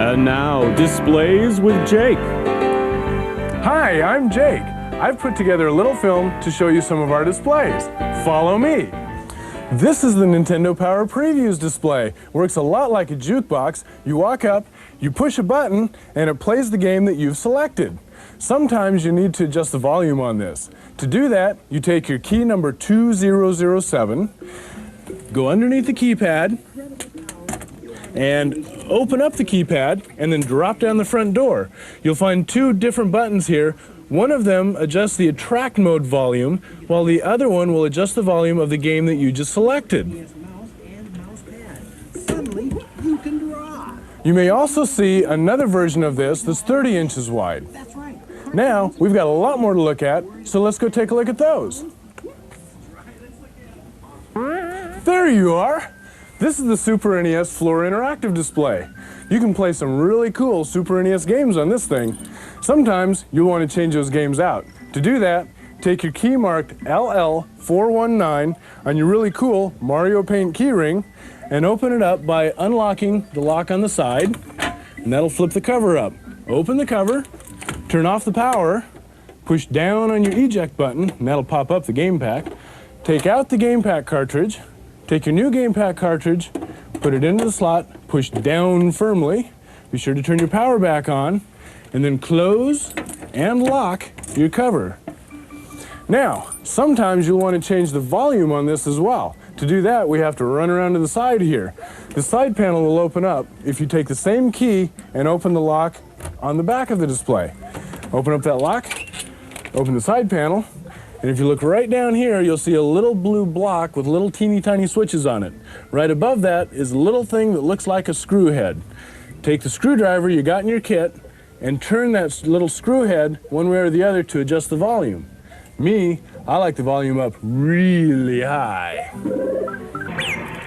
And now, displays with Jake. Hi, I'm Jake. I've put together a little film to show you some of our displays. Follow me. This is the Nintendo Power Previews display. Works a lot like a jukebox. You walk up, you push a button, and it plays the game that you've selected. Sometimes you need to adjust the volume on this. To do that, you take your key number 2007, go underneath the keypad, and open up the keypad, and then drop down the front door. You'll find two different buttons here. One of them adjusts the attract mode volume, while the other one will adjust the volume of the game that you just selected. Suddenly, you can draw. You may also see another version of this that's 30 inches wide. That's right. Now, we've got a lot more to look at, so let's go take a look at those. There you are! This is the Super NES Floor Interactive Display. You can play some really cool Super NES games on this thing. Sometimes you'll want to change those games out. To do that, take your key marked LL419 on your really cool Mario Paint keyring and open it up by unlocking the lock on the side, and that'll flip the cover up. Open the cover, turn off the power, push down on your eject button, and that'll pop up the game pack. Take out the game pack cartridge, take your new game pack cartridge, put it into the slot, push down firmly, be sure to turn your power back on, and then close and lock your cover. Now, sometimes you'll want to change the volume on this as well. To do that, we have to run around to the side here. The side panel will open up if you take the same key and open the lock on the back of the display. Open up that lock, open the side panel, and if you look right down here, you'll see a little blue block with little teeny tiny switches on it. Right above that is a little thing that looks like a screw head. Take the screwdriver you got in your kit and turn that little screw head one way or the other to adjust the volume. Me, I like the volume up really high.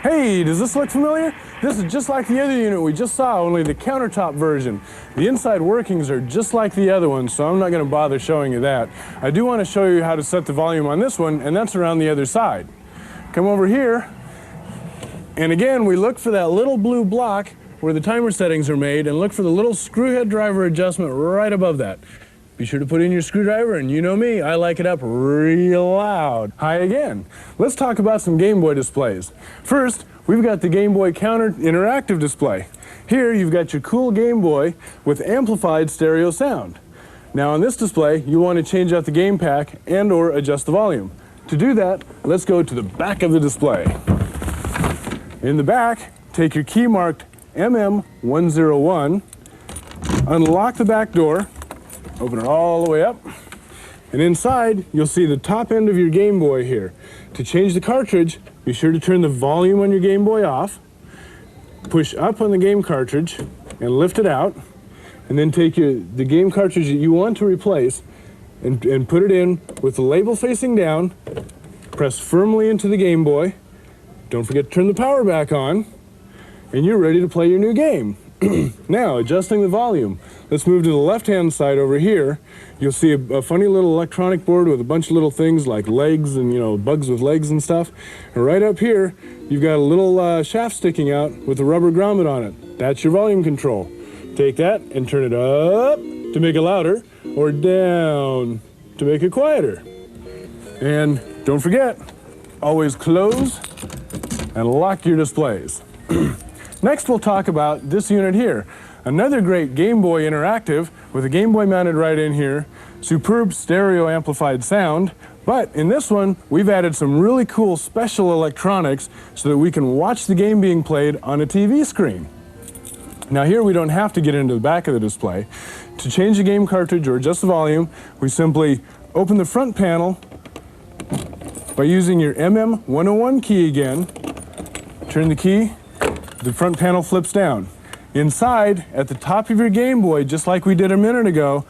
Hey, does this look familiar? This is just like the other unit we just saw, only the countertop version. The inside workings are just like the other one, so I'm not going to bother showing you that. I do want to show you how to set the volume on this one, and that's around the other side. Come over here, and again, we look for that little blue block where the timer settings are made, and look for the little screw head driver adjustment right above that. Be sure to put in your screwdriver, and you know me, I like it up real loud. Hi again. Let's talk about some Game Boy displays. First, we've got the Game Boy Counter Interactive Display. Here, you've got your cool Game Boy with amplified stereo sound. Now on this display, you want to change out the game pack and or adjust the volume. To do that, let's go to the back of the display. In the back, take your key marked MM101, unlock the back door, open it all the way up, and inside you'll see the top end of your Game Boy here. To change the cartridge, be sure to turn the volume on your Game Boy off, push up on the game cartridge and lift it out, and then take the game cartridge that you want to replace and put it in with the label facing down, press firmly into the Game Boy, don't forget to turn the power back on, and you're ready to play your new game. Now, adjusting the volume. Let's move to the left-hand side over here. You'll see a funny little electronic board with a bunch of little things like legs and, you know, bugs with legs and stuff. And right up here, you've got a little shaft sticking out with a rubber grommet on it. That's your volume control. Take that and turn it up to make it louder, or down to make it quieter. And don't forget, always close and lock your displays. Next, we'll talk about this unit here. Another great Game Boy Interactive with a Game Boy mounted right in here. Superb stereo amplified sound. But in this one, we've added some really cool special electronics so that we can watch the game being played on a TV screen. Now here we don't have to get into the back of the display. To change the game cartridge or adjust the volume, we simply open the front panel by using your MM101 key again. Turn the key. The front panel flips down. Inside, at the top of your Game Boy, just like we did a minute ago,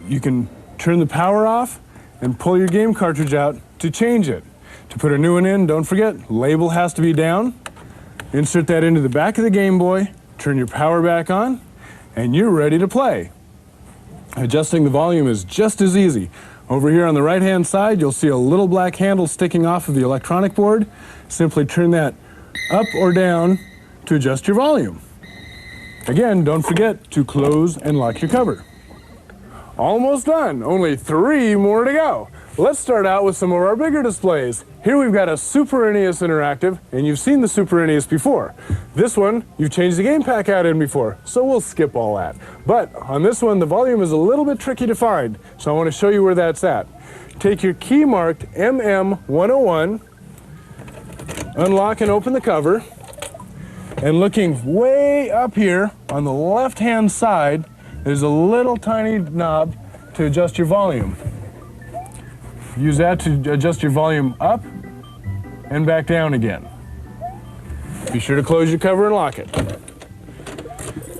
you can turn the power off and pull your game cartridge out to change it. To put a new one in, don't forget, label has to be down. Insert that into the back of the Game Boy, turn your power back on, and you're ready to play. Adjusting the volume is just as easy. Over here on the right-hand side, you'll see a little black handle sticking off of the electronic board. Simply turn that up or down to adjust your volume. Again, don't forget to close and lock your cover. Almost done, only 3 more to go. Let's start out with some of our bigger displays. Here we've got a Super NES Interactive, and you've seen the Super NES before. This one, you've changed the game pack out in before, so we'll skip all that. But on this one, the volume is a little bit tricky to find, so I want to show you where that's at. Take your key marked MM101, unlock and open the cover, and looking way up here on the left-hand side, there's a little tiny knob to adjust your volume. Use that to adjust your volume up and back down again. Be sure to close your cover and lock it.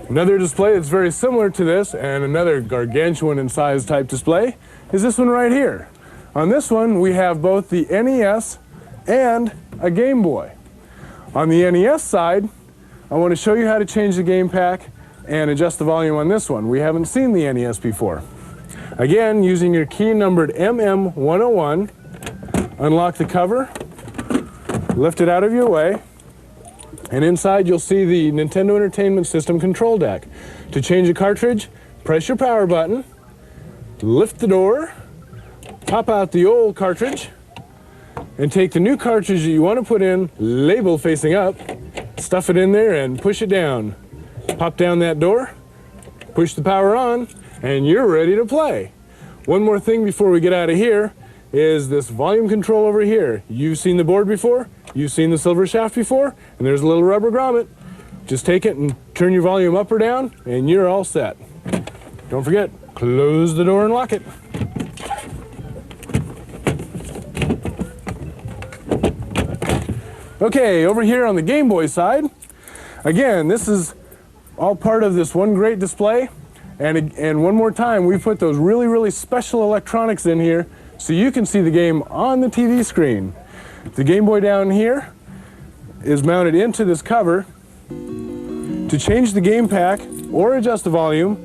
Another display that's very similar to this, and another gargantuan in size type display, is this one right here. On this one, we have both the NES and a Game Boy. On the NES side, I want to show you how to change the game pack and adjust the volume on this one. We haven't seen the NES before. Again, using your key numbered MM101, unlock the cover, lift it out of your way, and inside you'll see the Nintendo Entertainment System control deck. To change a cartridge, press your power button, lift the door, pop out the old cartridge, and take the new cartridge that you want to put in, label facing up, stuff it in there and push it down. Pop down that door, push the power on, and you're ready to play. One more thing before we get out of here is this volume control over here. You've seen the board before, you've seen the silver shaft before, and there's a little rubber grommet. Just take it and turn your volume up or down, and you're all set. Don't forget, close the door and lock it. Okay, over here on the Game Boy side, again, this is all part of this one great display. And one more time, we put those really, really special electronics in here so you can see the game on the TV screen. The Game Boy down here is mounted into this cover. To change the game pack or adjust the volume,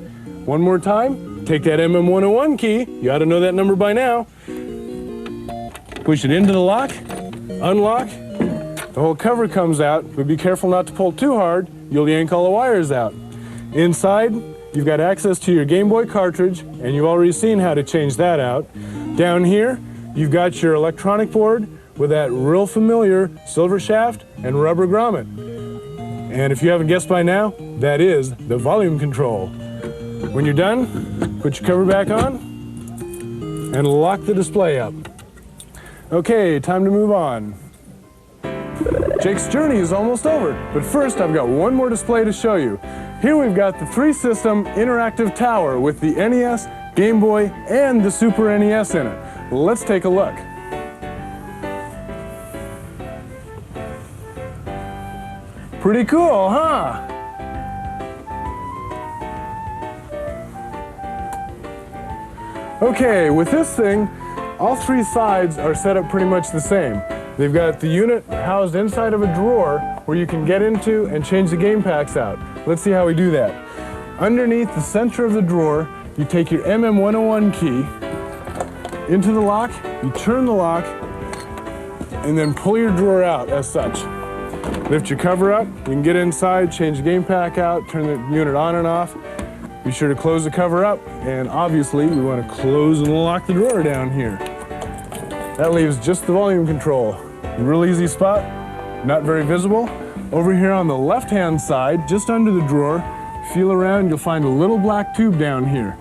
one more time, take that MM101 key, you ought to know that number by now, push it into the lock, unlock, the whole cover comes out, but be careful not to pull too hard, you'll yank all the wires out. Inside, you've got access to your Game Boy cartridge, and you've already seen how to change that out. Down here, you've got your electronic board with that real familiar silver shaft and rubber grommet. And if you haven't guessed by now, that is the volume control. When you're done, put your cover back on and lock the display up. Okay, time to move on. Jake's journey is almost over, but first I've got one more display to show you. Here we've got the 3-system interactive tower with the NES, Game Boy, and the Super NES in it. Let's take a look. Pretty cool, huh? Okay, with this thing, all 3 sides are set up pretty much the same. They've got the unit housed inside of a drawer where you can get into and change the game packs out. Let's see how we do that. Underneath the center of the drawer, you take your MM101 key into the lock, you turn the lock, and then pull your drawer out as such. Lift your cover up, you can get inside, change the game pack out, turn the unit on and off. Be sure to close the cover up, and obviously we want to close and lock the drawer down here. That leaves just the volume control. Real easy spot, not very visible. Over here on the left-hand side, just under the drawer, feel around, you'll find a little black tube down here.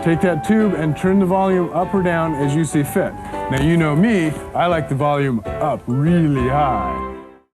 Take that tube and turn the volume up or down as you see fit. Now you know me, I like the volume up really high.